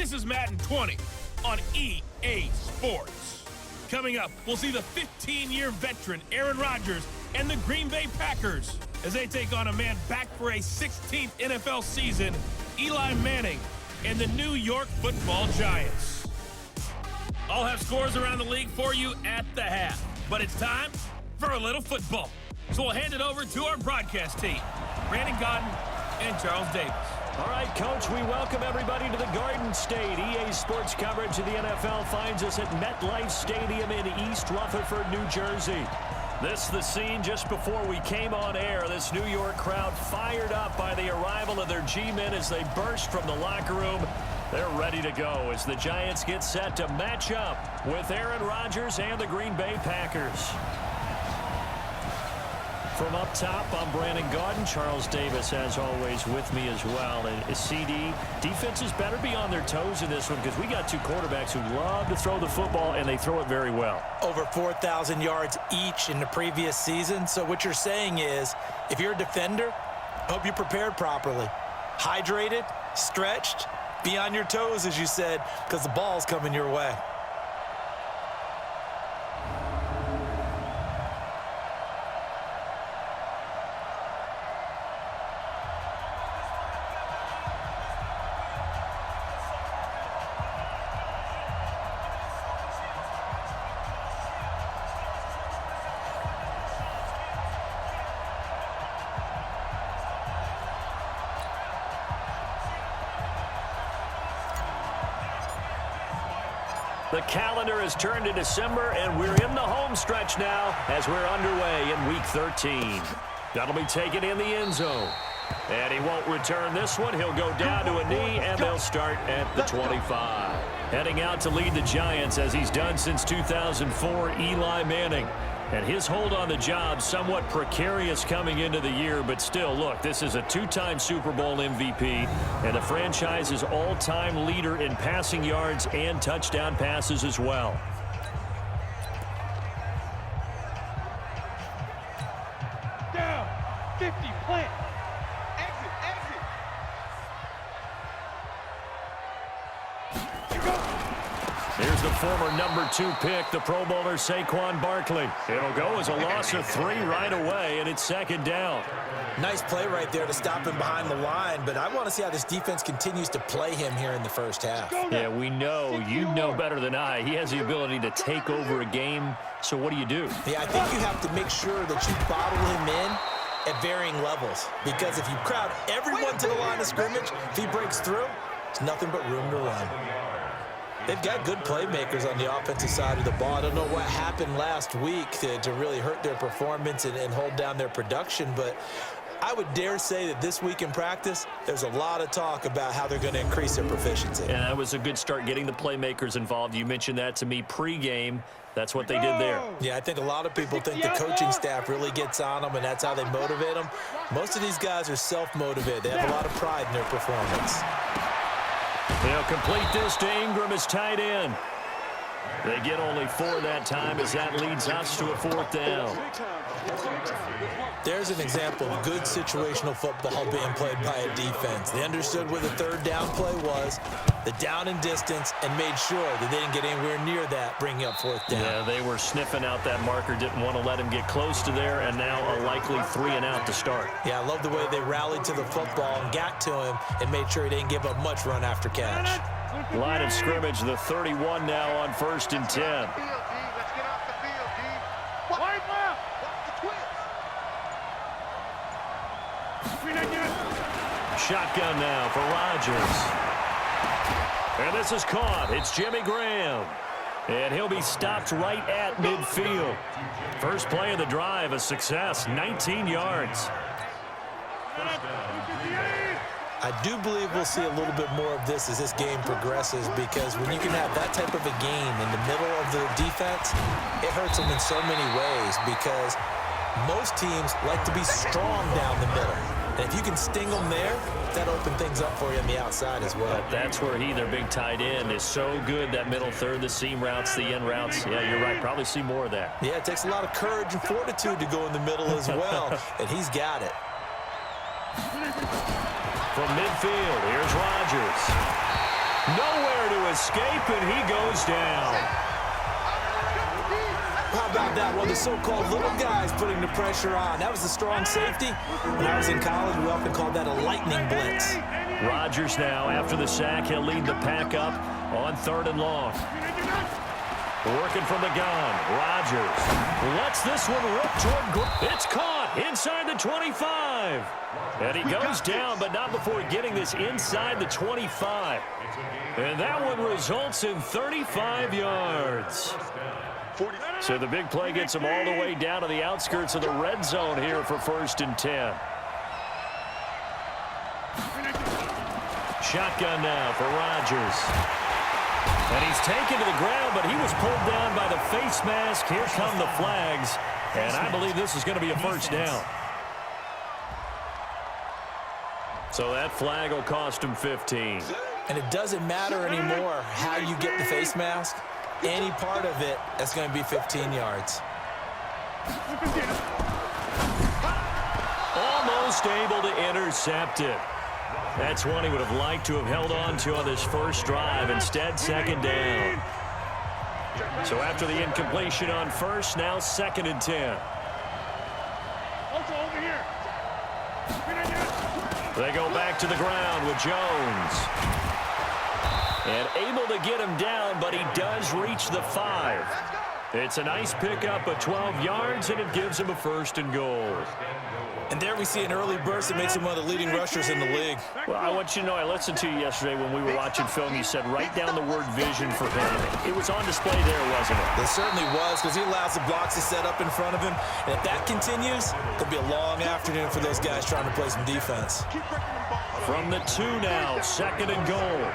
This is Madden 20 on EA Sports. Coming up, we'll see the 15-year veteran Aaron Rodgers and the Green Bay Packers as they take on a man back for a 16th NFL season, Eli Manning and the New York Football Giants. I'll have scores around the league for you at the half, but it's time for a little football. So we'll hand it over to our broadcast team, Brandon Godden and Charles Davis. All right, Coach, we welcome everybody to the Garden State. EA Sports coverage of the NFL finds us at MetLife Stadium in East Rutherford, New Jersey. This is the scene just before we came on air. This New York crowd fired up by the arrival of their G-men as they burst from the locker room. They're ready to go as the Giants get set to match up with Aaron Rodgers and the Green Bay Packers. From up top, I'm Brandon Godden. Charles Davis, as always, with me as well. And CD, defenses better be on their toes in this one because we got two quarterbacks who love to throw the football, and they throw it very well. Over 4,000 yards each in the previous season. So what you're saying is, if you're a defender, hope you're prepared properly. Hydrated, stretched, be on your toes, as you said, because the ball's coming your way. The calendar has turned to December, and we're in the home stretch now as we're underway in Week 13. That'll be taken in the end zone. And he won't return this one. He'll go down to a knee, and they'll start at the 25. Heading out to lead the Giants, as he's done since 2004, Eli Manning. And his hold on the job somewhat precarious coming into the year, but still, look, this is a two-time Super Bowl MVP and the franchise's all-time leader in passing yards and touchdown passes as well. Down, 50, plant, exit, exit. Go. Here's the former number 2 pick, the Pro Bowler Saquon Barkley. It'll go as a loss of 3 right away, and it's second down. Nice play right there to stop him behind the line, but I want to see how this defense continues to play him here in the first half. Yeah, we know. You know better than I. He has the ability to take over a game, so what do you do? Yeah, I think you have to make sure that you bottle him in at varying levels, because if you crowd everyone to the line of scrimmage, if he breaks through, there's nothing but room to run. They've got good playmakers on the offensive side of the ball. I don't know what happened last week to really hurt their performance and hold down their production, but I would dare say that this week in practice, there's a lot of talk about how they're going to increase their proficiency. And that was a good start getting the playmakers involved. You mentioned that to me pregame. That's what they did there. Yeah, I think a lot of people think the coaching staff really gets on them, and that's how they motivate them. Most of these guys are self-motivated. They have a lot of pride in their performance. They'll complete this to Ingram as tight end. They get only 4 that time as that leads us to a 4th down. There's an example of good situational football being played by a defense. They understood where the 3rd down play was, the down and distance, and made sure that they didn't get anywhere near that, bringing up 4th down. Yeah, they were sniffing out that marker, didn't want to let him get close to there, and now a likely 3 and out to start. Yeah, I love the way they rallied to the football and got to him and made sure he didn't give up much run after catch. Line of scrimmage, the 31 now on 1st and 10. Let's get off the field, D. Wide left. Watch the twist. Shotgun now for Rodgers. And this is caught. It's Jimmy Graham. And he'll be stopped right at midfield. First play of the drive, a success, 19 yards. I do believe we'll see a little bit more of this as this game progresses, because when you can have that type of a game in the middle of the defense, it hurts them in so many ways, because most teams like to be strong down the middle. And if you can sting them there, that opens things up for you on the outside as well. But that's where their big tight end, is so good, that middle third, the seam routes, the end routes. Yeah, you're right. Probably see more of that. Yeah, it takes a lot of courage and fortitude to go in the middle as well, and he's got it. From midfield, here's Rodgers. Nowhere escape, and he goes down. How about that? Well, the so-called little guys putting the pressure on. That was the strong safety. When I was in college, we often called that a lightning blitz. Rodgers now, after the sack, he'll lead the pack up on 3rd and long. Working from the gun. Rodgers lets this one rip toward. It's caught inside the 25. And he goes down, but not before getting this inside the 25. And that one results in 35 yards. So the big play gets him all the way down to the outskirts of the red zone here for 1st and 10. Shotgun now for Rodgers. And he's taken to the ground, but he was pulled down by the face mask. Here come the flags. And I believe this is going to be a 1st down. So that flag will cost him 15. And it doesn't matter anymore how you get the face mask. Any part of it, that's going to be 15 yards. Almost able to intercept it. That's one he would have liked to have held on to on this first drive. Instead, 2nd down. So after the incompletion on 1st, now 2nd and 10. They go back to the ground with Jones. And able to get him down, but he does reach the 5. It's a nice pickup of 12 yards, and it gives him a 1st and goal. And there we see an early burst that makes him one of the leading rushers in the league. Well, I want you to know, I listened to you yesterday when we were watching film. You said write down the word vision for him. It was on display there, wasn't it? It certainly was, because he allows the blocks to set up in front of him. And if that continues, it'll be a long afternoon for those guys trying to play some defense. From the 2 now, 2nd and goal.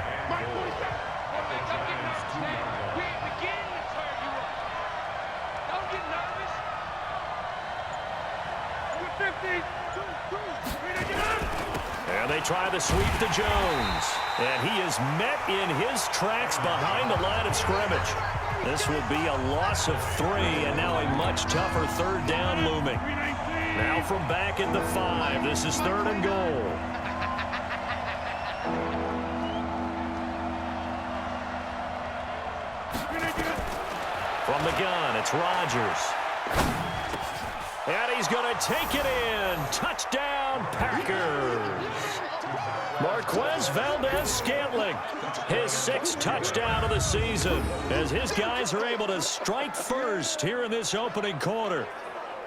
And they try the sweep to Jones. And he is met in his tracks behind the line of scrimmage. This will be a loss of 3, and now a much tougher 3rd down looming. Now from back at the 5, this is 3rd and goal. From the gun, it's Rodgers. And he's going to take it in. Touchdown, Packers. Marquez Valdez-Scantling, his 6th touchdown of the season, as his guys are able to strike first here in this opening quarter.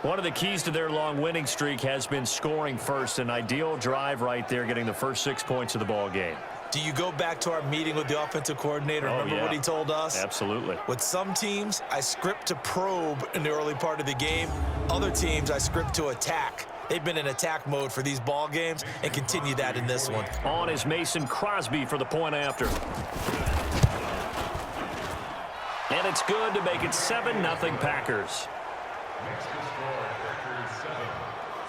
One of the keys to their long winning streak has been scoring first. An ideal drive right there, getting the first 6 points of the ball game. Do you go back to our meeting with the offensive coordinator? Remember what he told us? Absolutely. With some teams, I script to probe in the early part of the game. Other teams, I script to attack. They've been in attack mode for these ball games and continue that in this one. On is Mason Crosby for the point after. And it's good to make it 7-0 Packers.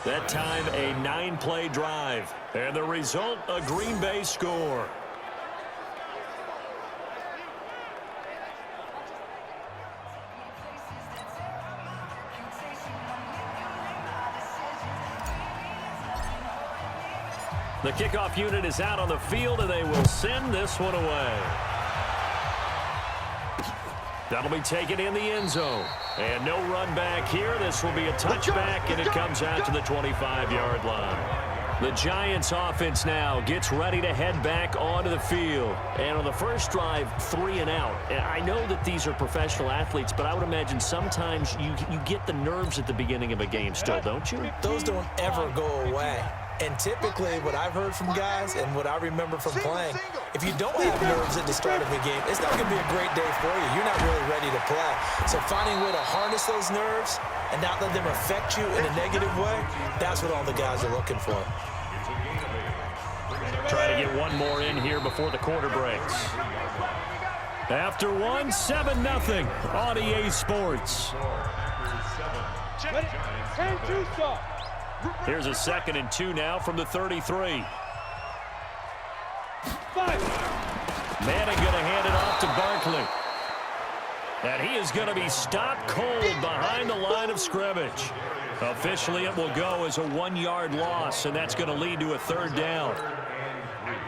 That time, a 9-play drive. And the result, a Green Bay score. The kickoff unit is out on the field, and they will send this one away. That'll be taken in the end zone. And no run back here. This will be a touchback, and it comes out to the 25-yard line. The Giants offense now gets ready to head back onto the field. And on the first drive, 3 and out. And I know that these are professional athletes, but I would imagine sometimes you get the nerves at the beginning of a game still, don't you? Those don't ever go away. And typically, what I've heard from guys and what I remember from playing, if you don't have nerves at the start of a game, it's not going to be a great day for you. You're not really ready to play. So finding a way to harness those nerves and not let them affect you in a negative way, that's what all the guys are looking for. Try to get one more in here before the quarter breaks. After one, 7-0 on EA Sports. Here's a 2nd and 2 now from the 33. Manning going to hand it off to Barkley. And he is going to be stopped cold behind the line of scrimmage. Officially, it will go as a 1-yard loss, and that's going to lead to a 3rd down.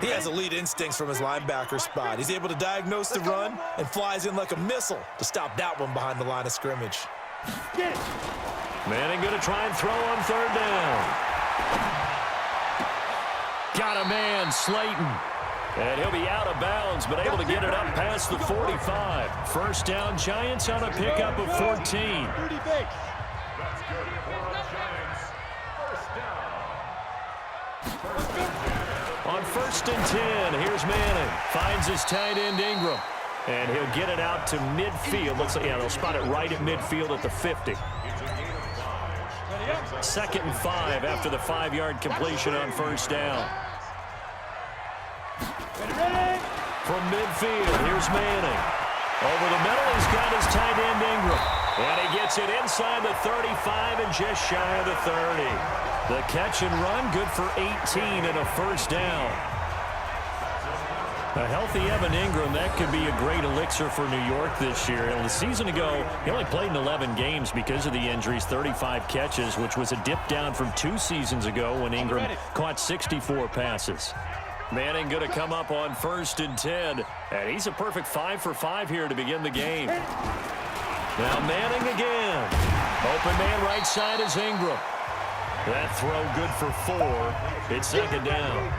He has elite instincts from his linebacker spot. He's able to diagnose the run and flies in like a missile to stop that one behind the line of scrimmage. Manning going to try and throw on third down. Got a man, Slayton. And he'll be out of bounds, but able to get it up past the 45. First down, Giants on a pickup of 14. On first and 10, here's Manning. Finds his tight end, Ingram. And he'll get it out to midfield. Looks like, yeah, they'll spot it right at midfield at the 50. Second and 5 after the 5-yard completion on first down. From midfield, here's Manning. Over the middle, he's got his tight end, Ingram. And he gets it inside the 35 and just shy of the 30. The catch and run, good for 18 and a first down. A healthy Evan Ingram, that could be a great elixir for New York this year. And a season ago, he only played in 11 games because of the injuries, 35 catches, which was a dip down from 2 seasons ago when Ingram caught 64 passes. Manning going to come up on first and 10, and he's a perfect 5 for 5 here to begin the game. Now Manning again. Open man right side is Ingram. That throw good for 4. It's second down.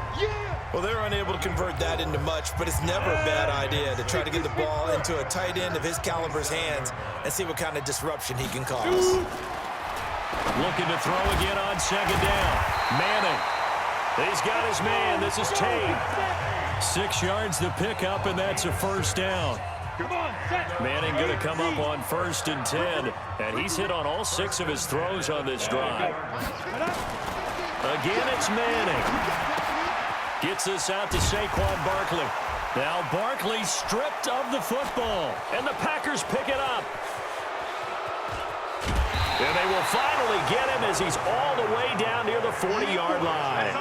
Well, they're unable to convert that into much, but it's never a bad idea to try to get the ball into a tight end of his caliber's hands and see what kind of disruption he can cause. Looking to throw again on second down. Manning. He's got his man. This is Tate. 6 yards to pick up, and that's a first down. Manning going to come up on first and 10, and he's hit on all 6 of his throws on this drive. Again, it's Manning. Gets this out to Saquon Barkley. Now Barkley stripped of the football, and the Packers pick it up. And they will finally get him as he's all the way down near the 40-yard line.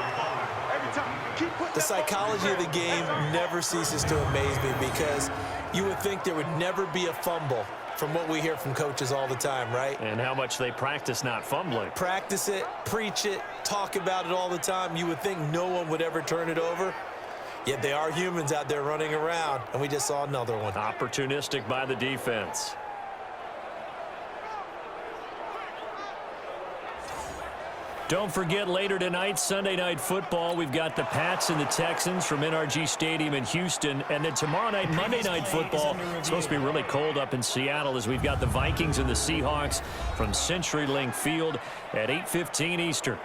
The psychology of the game never ceases to amaze me because you would think there would never be a fumble from what we hear from coaches all the time, right? And how much they practice not fumbling. Practice it, preach it, talk about it all the time. You would think no one would ever turn it over. Yet they are humans out there running around, and we just saw another one. Opportunistic by the defense. Don't forget, later tonight, Sunday Night Football, we've got the Pats and the Texans from NRG Stadium in Houston. And then tomorrow night, Monday Night Football, it's supposed to be really cold up in Seattle as we've got the Vikings and the Seahawks from CenturyLink Field at 8:15 Eastern.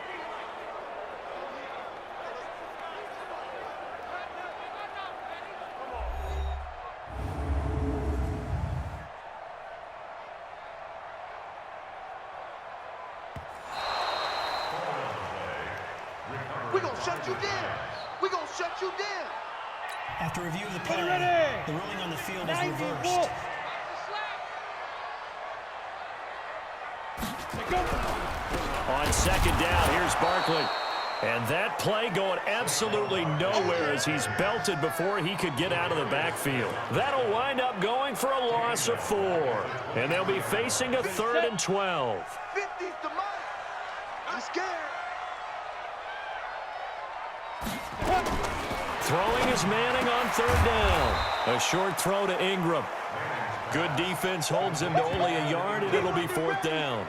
After review of the play, the ruling on the field is reversed. On second down, here's Barkley. And that play going absolutely nowhere as he's belted before he could get out of the backfield. That'll wind up going for a loss of 4. And they'll be facing a 3rd and 12. 50's the money. I'm scared. Throwing is Manning on third down. A short throw to Ingram. Good defense holds him to only a yard, and it'll be 4th down.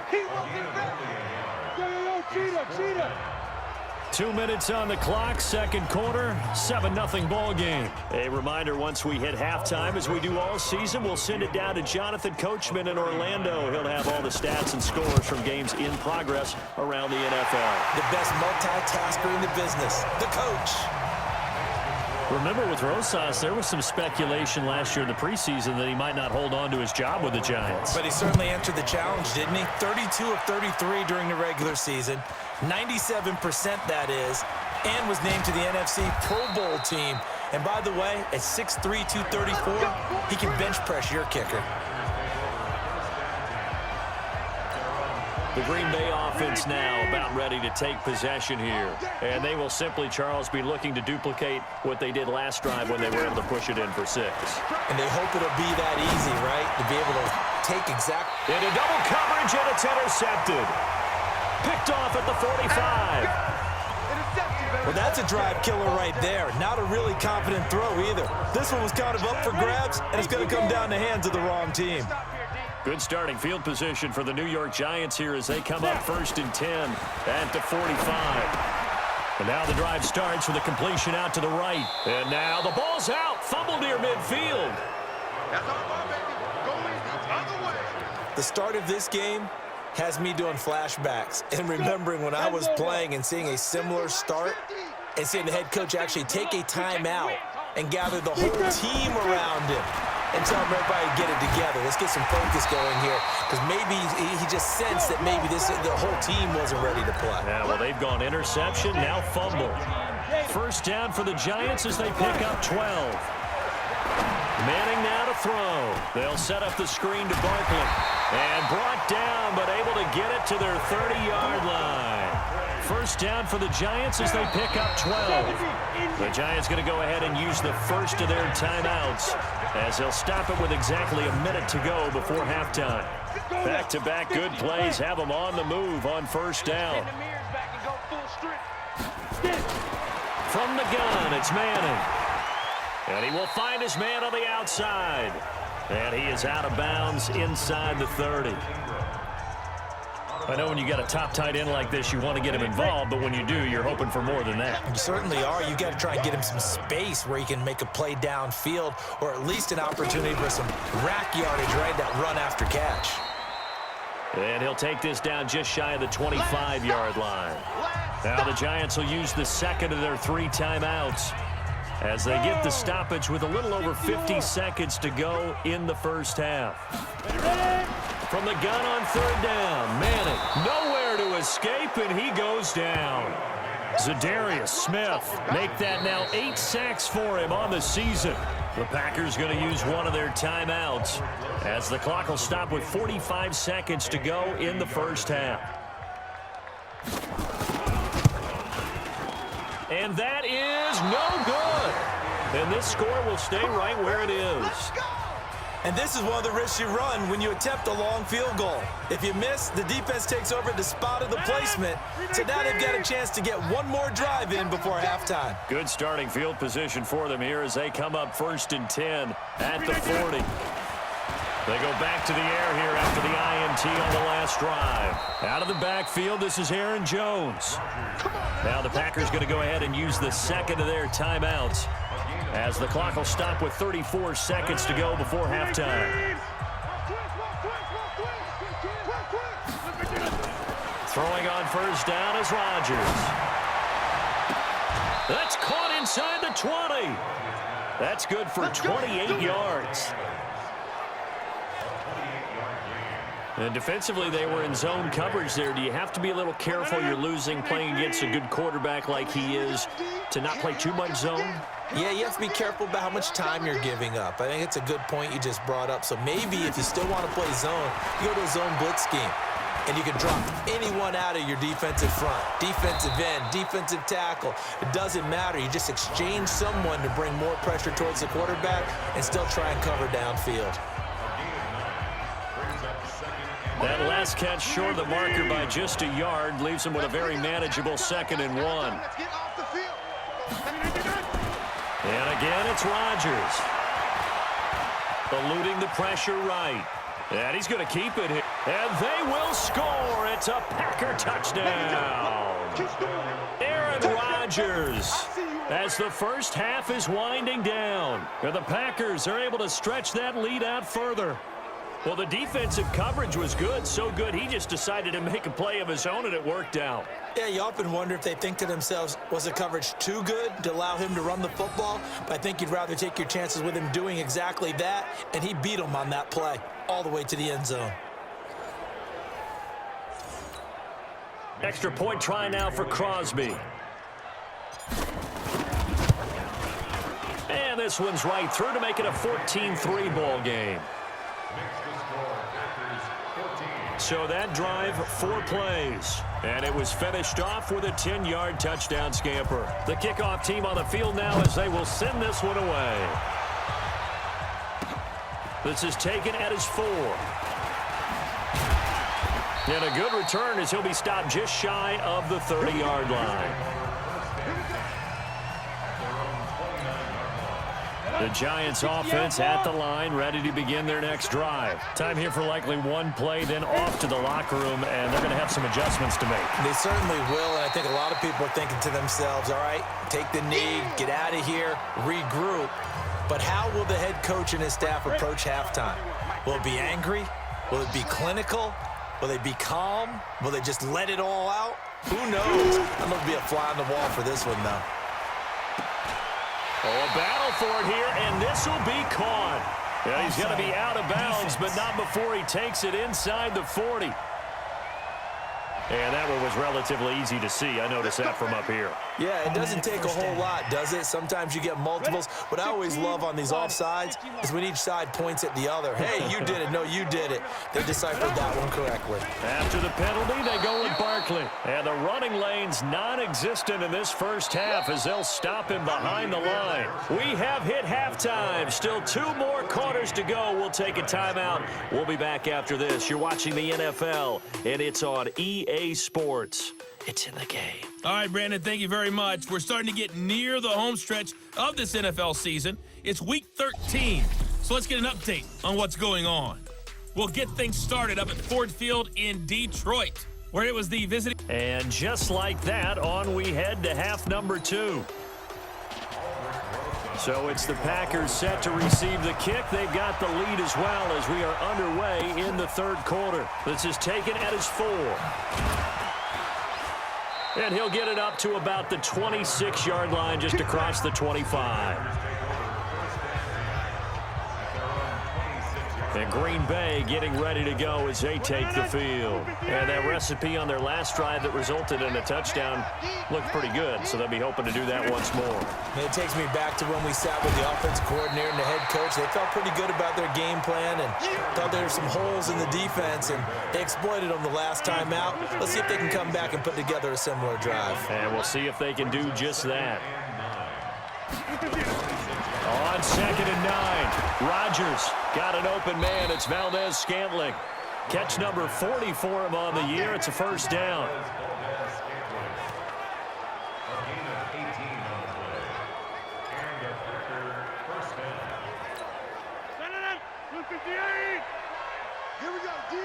2 minutes on the clock, second quarter, 7-0 ball game. A reminder, once we hit halftime, as we do all season, we'll send it down to Jonathan Coachman in Orlando. He'll have all the stats and scores from games in progress around the NFL. The best multitasker in the business, the coach. Remember, with Rosas, there was some speculation last year in the preseason that he might not hold on to his job with the Giants. But he certainly answered the challenge, didn't he? 32 of 33 during the regular season, 97% that is, and was named to the NFC Pro Bowl team. And by the way, at 6'3", 234, he can bench press your kicker. The Green Bay offense now about ready to take possession here. And they will simply, Charles, be looking to duplicate what they did last drive when they were able to push it in for 6. And they hope it'll be that easy, right? To be able to take exact... Into double coverage, and it's intercepted. Picked off at the 45. Interception. Well, that's a drive killer right there. Not a really confident throw either. This one was kind of up for grabs, and it's going to come down the hands of the wrong team. Good starting field position for the New York Giants here as they come up 1st and 10 at the 45. And now the drive starts with a completion out to the right. And now the ball's out. Fumble near midfield. That's our ball, baby. Going the other way. The start of this game has me doing flashbacks and remembering when I was playing and seeing a similar start and seeing the head coach actually take a timeout and gather the whole team around him and tell everybody to get it together. Let's get some focus going here, because maybe he just sensed that maybe the whole team wasn't ready to play. Yeah, well, they've gone interception, now fumble. First down for the Giants as they pick up 12. Manning now to throw. They'll set up the screen to Barkley. And brought down, but able to get it to their 30-yard line. First down for the Giants as they pick up 12. The Giants going to go ahead and use the first of their timeouts as they'll stop it with exactly a minute to go before halftime. Back-to-back good plays have them on the move on first down. From the gun, it's Manning. And he will find his man on the outside. And he is out of bounds inside the 30. I know when you got a top tight end like this, you want to get him involved, but when you do, you're hoping for more than that. You certainly are. You got to try and get him some space where he can make a play downfield, or at least an opportunity for some rack yardage, right? That run after catch. And he'll take this down just shy of the 25-yard line. Now the Giants will use the second of their 3 timeouts as they get the stoppage with a little over 50 seconds to go in the first half. From the gun on third down, Manning nowhere to escape, and he goes down. Zadarius Smith make that now 8 sacks for him on the season. The Packers going to use one of their timeouts as the clock will stop with 45 seconds to go in the first half. And that is no good. And this score will stay right where it is. And this is one of the risks you run when you attempt a long field goal. If you miss, the defense takes over the spot of the placement. So now they've got a chance to get one more drive in before halftime. Good starting field position for them here as they come up 1st and 10 at the 40. They go back to the air here after the INT on the last drive. Out of the backfield, this is Aaron Jones. Now the Packers going to go ahead and use the second of their timeouts as the clock will stop with 34 seconds to go before halftime. Throwing on first down is Rodgers. That's caught inside the 20. That's good for 28 yards. And defensively, they were in zone coverage there. Do you have to be a little careful? You're losing, playing against a good quarterback like he is, to not play too much zone? Yeah, you have to be careful about how much time you're giving up. I think it's a good point you just brought up. So maybe if you still want to play zone, you go to a zone blitz scheme. And you can drop anyone out of your defensive front, defensive end, defensive tackle. It doesn't matter. You just exchange someone to bring more pressure towards the quarterback and still try and cover downfield. That last catch short of the marker by just a yard leaves him with a very manageable 2nd and 1. And again, it's Rodgers. Eluding the pressure right. And he's going to keep it here. And they will score. It's a Packer touchdown. Aaron Rodgers as the first half is winding down. And the Packers are able to stretch that lead out further. Well, the defensive coverage was good, so good he just decided to make a play of his own, and it worked out. Yeah, you often wonder if they think to themselves, was the coverage too good to allow him to run the football? But I think you'd rather take your chances with him doing exactly that, and he beat him on that play all the way to the end zone. Extra point try now for Crosby. And this one's right through to make it a 14-3 ball game. So that drive, 4 plays. And it was finished off with a 10-yard touchdown scamper. The kickoff team on the field now as they will send this one away. This is taken at his 4. And a good return as he'll be stopped just shy of the 30-yard line. The Giants offense at the line, ready to begin their next drive. Time here for likely one play, then off to the locker room, and they're going to have some adjustments to make. They certainly will, and I think a lot of people are thinking to themselves, all right, take the knee, get out of here, regroup. But how will the head coach and his staff approach halftime? Will it be angry? Will it be clinical? Will they be calm? Will they just let it all out? Who knows? I'm going to be a fly on the wall for this one, though. Oh, a battle for it here, and this will be caught. Yeah, he's going to be out of bounds, but not before he takes it inside the 40. And that one was relatively easy to see. I noticed that from up here. Yeah, it doesn't take a whole lot, does it? Sometimes you get multiples. What I always love on these offsides is when each side points at the other. Hey, you did it. No, you did it. They deciphered that one correctly. After the penalty, they go with Barkley. And the running lane's non-existent in this first half as they'll stop him behind the line. We have hit halftime. Still 2 more quarters to go. We'll take a timeout. We'll be back after this. You're watching the NFL, and it's on EA Sports. It's in the game. All right, Brandon, thank you very much. We're starting to get near the home stretch of this NFL season. It's Week 13, so let's get an update on what's going on. We'll get things started up at Ford Field in Detroit, where it was the visiting. And just like that, on we head to half number 2. So it's the Packers set to receive the kick. They've got the lead as well as we are underway in the third quarter. This is taken at his 4. And he'll get it up to about the 26-yard line just across the 25. And Green Bay getting ready to go as they take the field. And that recipe on their last drive that resulted in a touchdown looked pretty good, so they'll be hoping to do that once more. And it takes me back to when we sat with the offensive coordinator and the head coach. They felt pretty good about their game plan and thought there were some holes in the defense, and they exploited them the last time out. Let's see if they can come back and put together a similar drive. And we'll see if they can do just that. On 2nd and 9, Rodgers got an open man. It's Valdez-Scantling. Catch number 40 for him on the year. It's a first down. Here we go, D.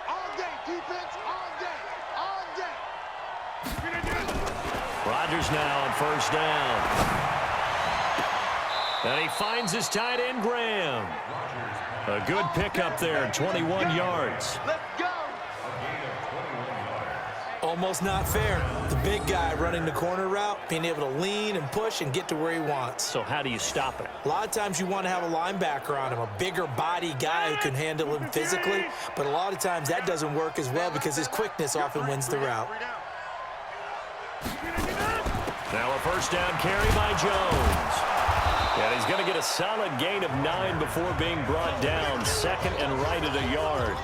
All day, defense, all day, all day. Rodgers now on first down. And he finds his tight end, Graham. A good pickup there, 21 yards. Let's go. Almost not fair. The big guy running the corner route, being able to lean and push and get to where he wants. So how do you stop it? A lot of times you want to have a linebacker on him, a bigger body guy who can handle him physically, but a lot of times that doesn't work as well because his quickness often wins the route. Now a first down carry by Jones. And he's going to get a solid gain of 9 before being brought down. 2nd and right at a yard.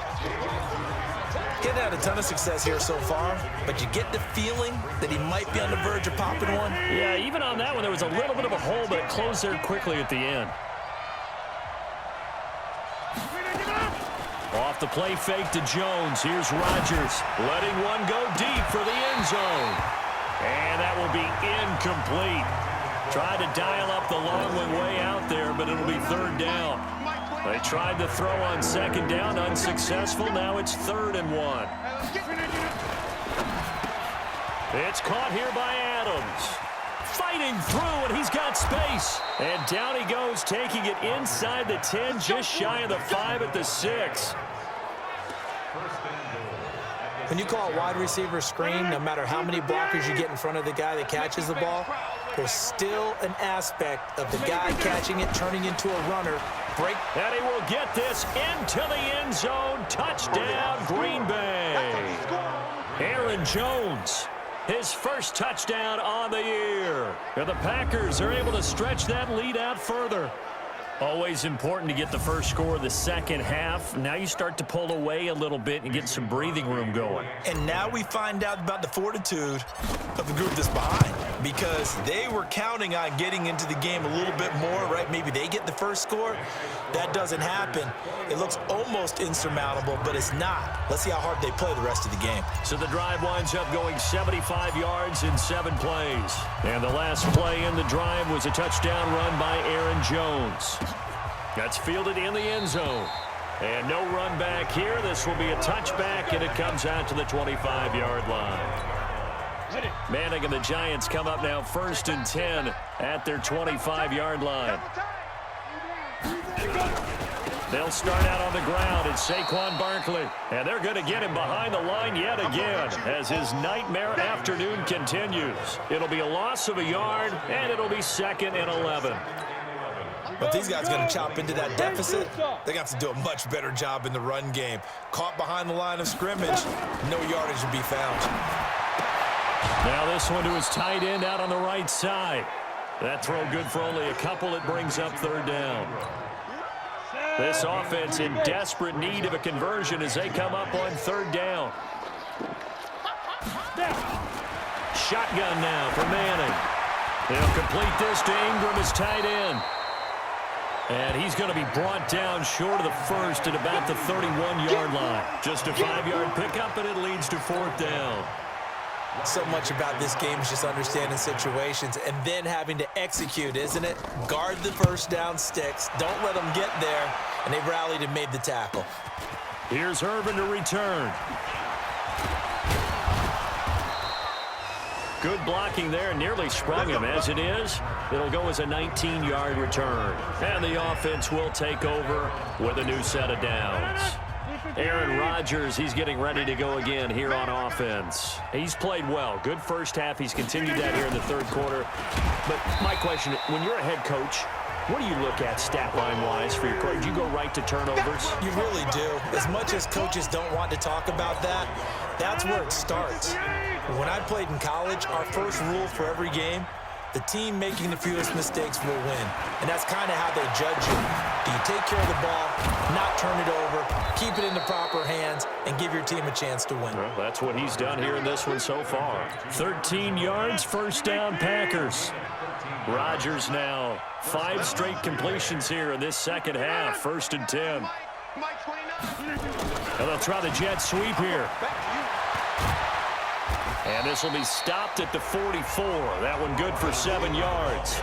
Getting had a ton of success here so far, but you get the feeling that he might be on the verge of popping one. Yeah, even on that one, there was a little bit of a hole, but it closed there quickly at the end. Off the play fake to Jones. Here's Rodgers letting one go deep for the end zone. And that will be incomplete. Tried to dial up the long one way out there, but it'll be 3rd down. They tried to throw on 2nd down, unsuccessful. Now it's 3rd and 1. It's caught here by Adams. Fighting through, and he's got space. And down he goes, taking it inside the 10, just shy of the 5 at the 6. When you call a wide receiver screen, no matter how many blockers you get in front of the guy that catches the ball, there's still an aspect of the guy catching it, turning into a runner. Break. And he will get this into the end zone. Touchdown, Green Bay. Aaron Jones, his first touchdown on the year. And the Packers are able to stretch that lead out further. Always important to get the first score of the second half. Now you start to pull away a little bit and get some breathing room going. And now we find out about the fortitude of the group that's behind. because they were counting on getting into the game a little bit more, right? Maybe they get the first score. That doesn't happen. It looks almost insurmountable, but it's not. Let's see how hard they play the rest of the game. So the drive winds up going 75 yards in 7 plays. And the last play in the drive was a touchdown run by Aaron Jones. That's fielded in the end zone. And no run back here. This will be a touchback, and it comes out to the 25-yard line. Manning and the Giants come up now 1st and 10 at their 25-yard line. They'll start out on the ground. It's Saquon Barkley. And they're going to get him behind the line yet again as his nightmare afternoon continues. It'll be a loss of a yard, and it'll be 2nd and 11. But these guys are going to chop into that deficit. They're going to have to do a much better job in the run game. Caught behind the line of scrimmage, no yardage to be found. Now this one to his tight end out on the right side. That throw good for only a couple. It brings up 3rd down. This offense in desperate need of a conversion as they come up on 3rd down. Shotgun now for Manning. They'll complete this to Ingram as tight end. And he's going to be brought down short of the first at about the 31-yard line. Just a 5-yard pickup, and it leads to 4th down. So much about this game is just understanding situations and then having to execute, isn't it? Guard the first down sticks. Don't let them get there. And they rallied and made the tackle. Here's Irvin to return. Good blocking there. Nearly sprung him. As it is, it'll go as a 19-yard return. And the offense will take over with a new set of downs. Aaron Rodgers, he's getting ready to go again here on offense. He's played well. Good first half. He's continued that here in the 3rd quarter. But my question, when you're a head coach, what do you look at stat line-wise for your coach? Do you go right to turnovers? You really do. As much as coaches don't want to talk about that, that's where it starts. When I played in college, our first rule for every game, the team making the fewest mistakes will win. And that's kind of how they judge you. Do you take care of the ball, not turn it over, keep it in the proper hands, and give your team a chance to win? Well, that's what he's done here in this one so far. 13 yards, 1st down, Packers. Rodgers now 5 straight completions here in this 2nd half. 1st and 10. And they'll try the jet sweep here. And this will be stopped at the 44. That one good for 7 yards.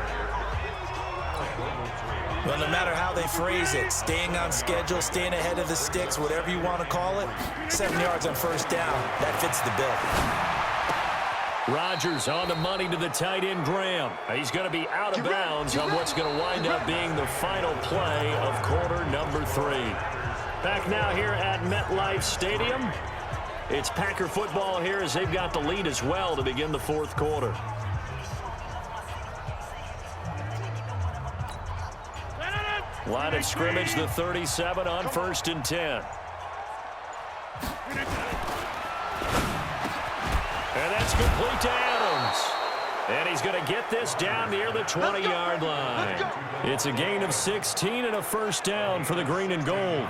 Well, no matter how they phrase it, staying on schedule, staying ahead of the sticks, whatever you want to call it, 7 yards on 1st down, that fits the bill. Rodgers on the money to the tight end, Graham. He's going to be out of bounds on what's going to wind up being the final play of quarter number 3. Back now here at MetLife Stadium. It's Packer football here as they've got the lead as well to begin the 4th quarter. Line of scrimmage, the 37 on 1st and 10. And that's complete to Adams. And he's going to get this down near the 20-yard line. It's a gain of 16 and a 1st down for the green and gold.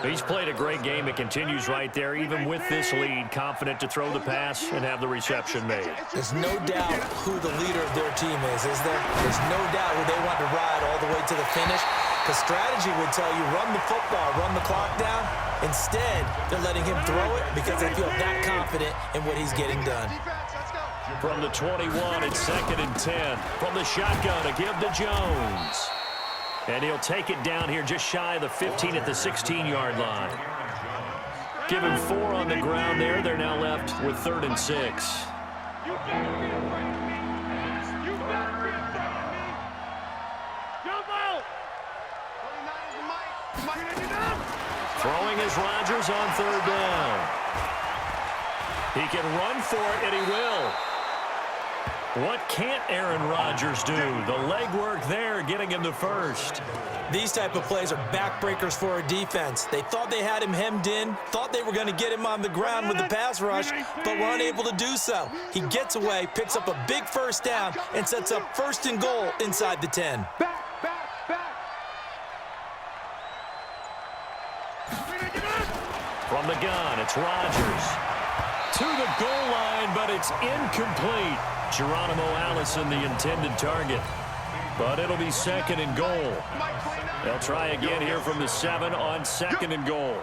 He's played a great game. It continues right there, even with this lead, confident to throw the pass and have the reception made. There's no doubt who the leader of their team is there? There's no doubt who they want to ride all the way to the finish. Because strategy would tell you, run the football, run the clock down. Instead, they're letting him throw it because they feel that confident in what he's getting done. From the 21, it's 2nd and 10. From the shotgun, a give to Jones. And he'll take it down here just shy of the 15 at the 16-yard line. Give him 4 on the ground there. They're now left with 3rd and 6. Throwing is Rodgers on 3rd down. He can run for it, and he will. What can't Aaron Rodgers do? The legwork there getting him to 1st. These type of plays are backbreakers for a defense. They thought they had him hemmed in, thought they were going to get him on the ground with the pass rush, but were unable to do so. He gets away, picks up a big 1st down, and sets up 1st and goal inside the 10. From the gun, it's Rodgers. to the goal line, but it's incomplete. Geronimo Allison, the intended target. But it'll be 2nd and goal. They'll try again here from the 7 on 2nd and goal.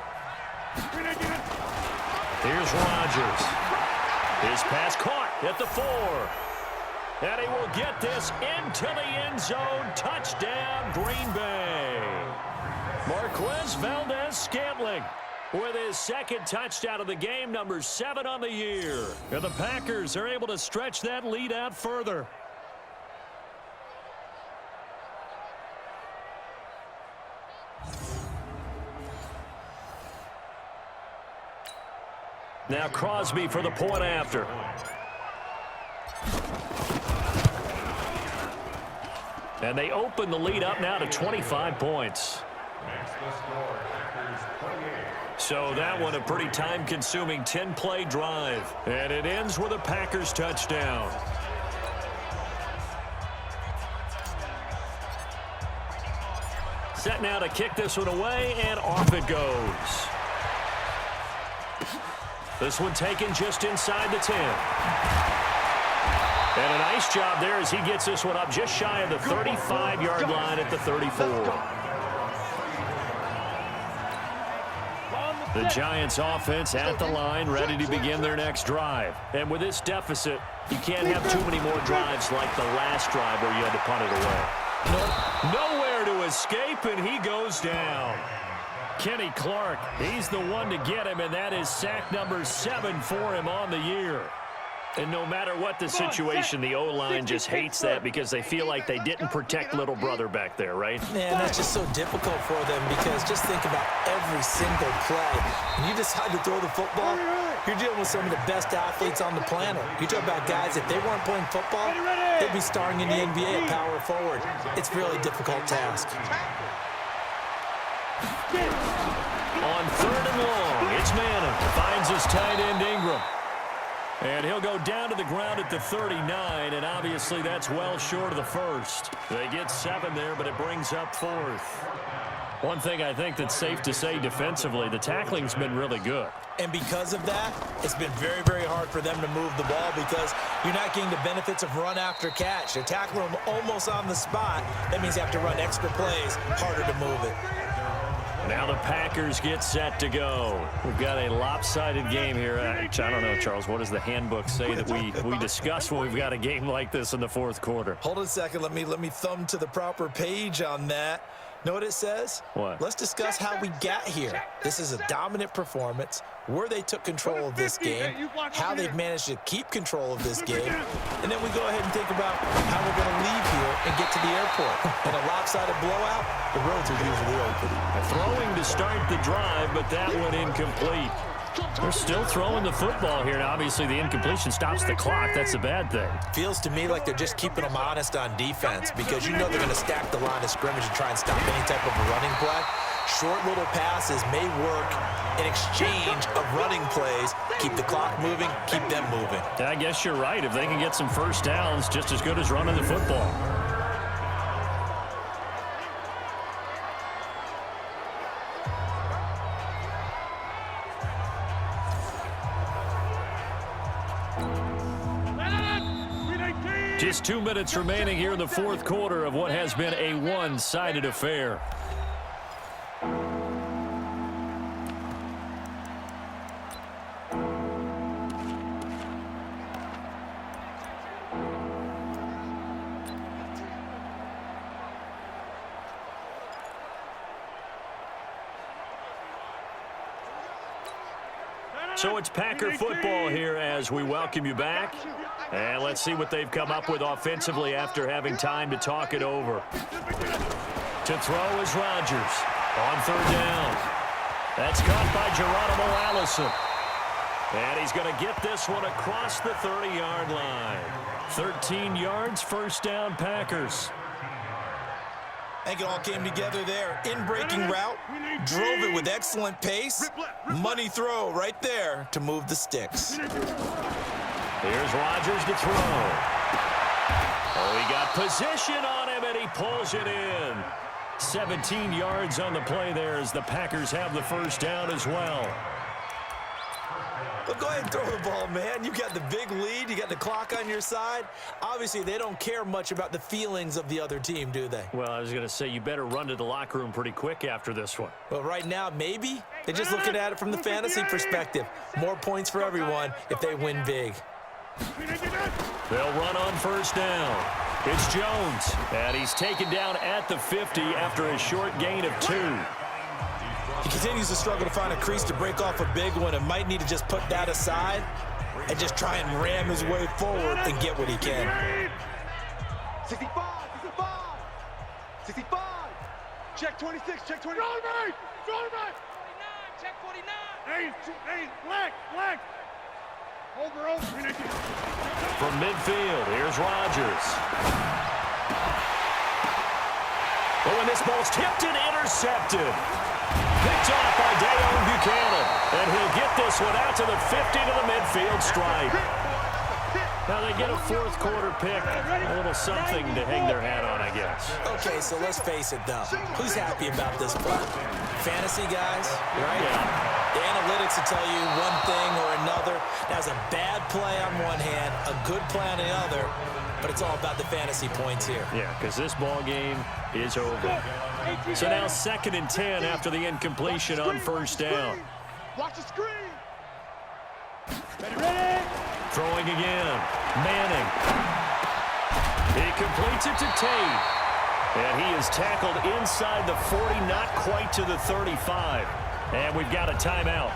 Here's Rodgers. His pass caught at the 4. And he will get this into the end zone. Touchdown, Green Bay. Marquez Valdez-Scantling with his 2nd touchdown of the game, number 7 on the year. And the Packers are able to stretch that lead out further. Now Crosby for the point after. And they open the lead up now to 25 points. So that one a pretty time-consuming 10-play drive. And it ends with a Packers touchdown. Set now to kick this one away, and off it goes. This one taken just inside the 10. And a nice job there as he gets this one up just shy of the 35-yard line at the 34. The Giants offense at the line, ready to begin their next drive. And with this deficit, you can't have too many more drives like the last drive where you had to punt it away. Nowhere to escape, and he goes down. Kenny Clark, he's the one to get him, and that is sack number 7 for him on the year. And no matter what the situation, the O-line just hates that because they feel like they didn't protect little brother back there, right? Man, that's just so difficult for them because just think about every single play. When you decide to throw the football, you're dealing with some of the best athletes on the planet. You talk about guys, if they weren't playing football, they'd be starring in the NBA at power forward. It's a really difficult task. On 3rd and long, it's Madden. Finds his tight end Ingram. And he'll go down to the ground at the 39, and obviously that's well short of the first. They get 7 there, but it brings up 4th. One thing I think that's safe to say defensively, the tackling's been really good. And because of that, it's been very, very hard for them to move the ball because you're not getting the benefits of run after catch. They're tackling them almost on the spot. That means you have to run extra plays, harder to move it. Now the Packers get set to go. We've got a lopsided game here. I don't know, Charles, what does the handbook say that we discuss when we've got a game like this in the 4th quarter? Hold on a second. Let me thumb to the proper page on that. Know what it says? What? Let's discuss how we got here. This is a dominant performance, where they took control of this game, how they've managed to keep control of this game, and then we go ahead and think about how we're going to leave here and get to the airport. In a lopsided blowout, the roads are usually open. Throwing to start the drive, but that one incomplete. They're still throwing the football here, and obviously the incompletion stops the clock. That's a bad thing. Feels to me like they're just keeping them honest on defense because you know they're going to stack the line of scrimmage and try and stop any type of a running play. Short little passes may work in exchange of running plays. Keep the clock moving, keep them moving. I guess you're right. If they can get some first downs, just as good as running the football. Just 2 minutes remaining here in the 4th quarter of what has been a one-sided affair. So it's Packer football here as we welcome you back. And let's see what they've come up with offensively after having time to talk it over. To throw is Rodgers on 3rd down. That's caught by Geronimo Allison. And he's going to get this one across the 30-yard line. 13 yards, 1st down, Packers. I think it all came together there. In-breaking route, drove it with excellent pace. Money throw right there to move the sticks. Here's Rodgers to throw. Oh, he got position on him, and he pulls it in. 17 yards on the play there as the Packers have the 1st down as well. Well, go ahead and throw the ball, man. You got the big lead. You got the clock on your side. Obviously, they don't care much about the feelings of the other team, do they? Well, I was going to say you better run to the locker room pretty quick after this one. Well, right now, maybe. They're just looking at it from the fantasy perspective. More points for everyone if they win big. They'll run on first down. It's Jones, and he's taken down at the 50 after a short gain of 2. He continues to struggle to find a crease to break off a big one and might need to just put that aside and just try and ram his way forward and get what he can. 65, 65. Check 26, check 20. Throw me! 49, check 49. Hey, black. Over. From midfield, here's Rodgers. Oh, and this ball's tipped and intercepted. Picked off by Dayon Buchanan. And he'll get this one out to the 50 to the midfield stripe. Now they get a fourth quarter pick. A little something to hang their hat on, I guess. Okay, so let's face it, though. Who's happy about this play? Fantasy guys, right? Yeah. The analytics will tell you one thing or another. That's a bad play on one hand, a good play on the other, but it's all about the fantasy points here. Yeah, because this ball game is over. So now 2nd and 10 after the incompletion on first down. Watch the screen. Throwing again. Manning. He completes it to Tate. And he is tackled inside the 40, not quite to the 35. And we've got a timeout.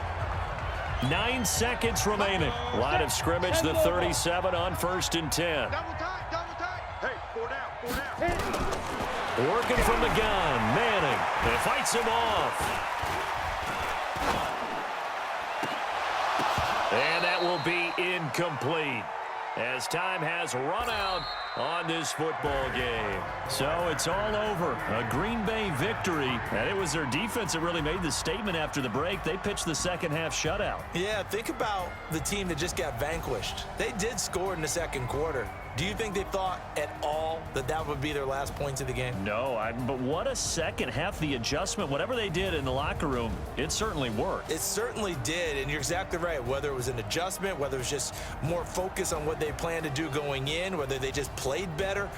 9 seconds remaining. Line of scrimmage, the 37 on 1st and 10. Double tight. Hey, 4 down. Working from the gun, Manning. And fights him off. And that will be incomplete, as time has run out on this football game. So it's all over. A Green Bay victory, and it was their defense that really made the statement after the break. They pitched the second half shutout. Yeah, think about the team that just got vanquished. They did score in the second quarter. Do you think they thought at all that that would be their last points of the game? No, but what a second half. The adjustment, whatever they did in the locker room, it certainly worked. It certainly did, and you're exactly right. Whether it was an adjustment, whether it was just more focus on what they planned to do going in, whether they just played better,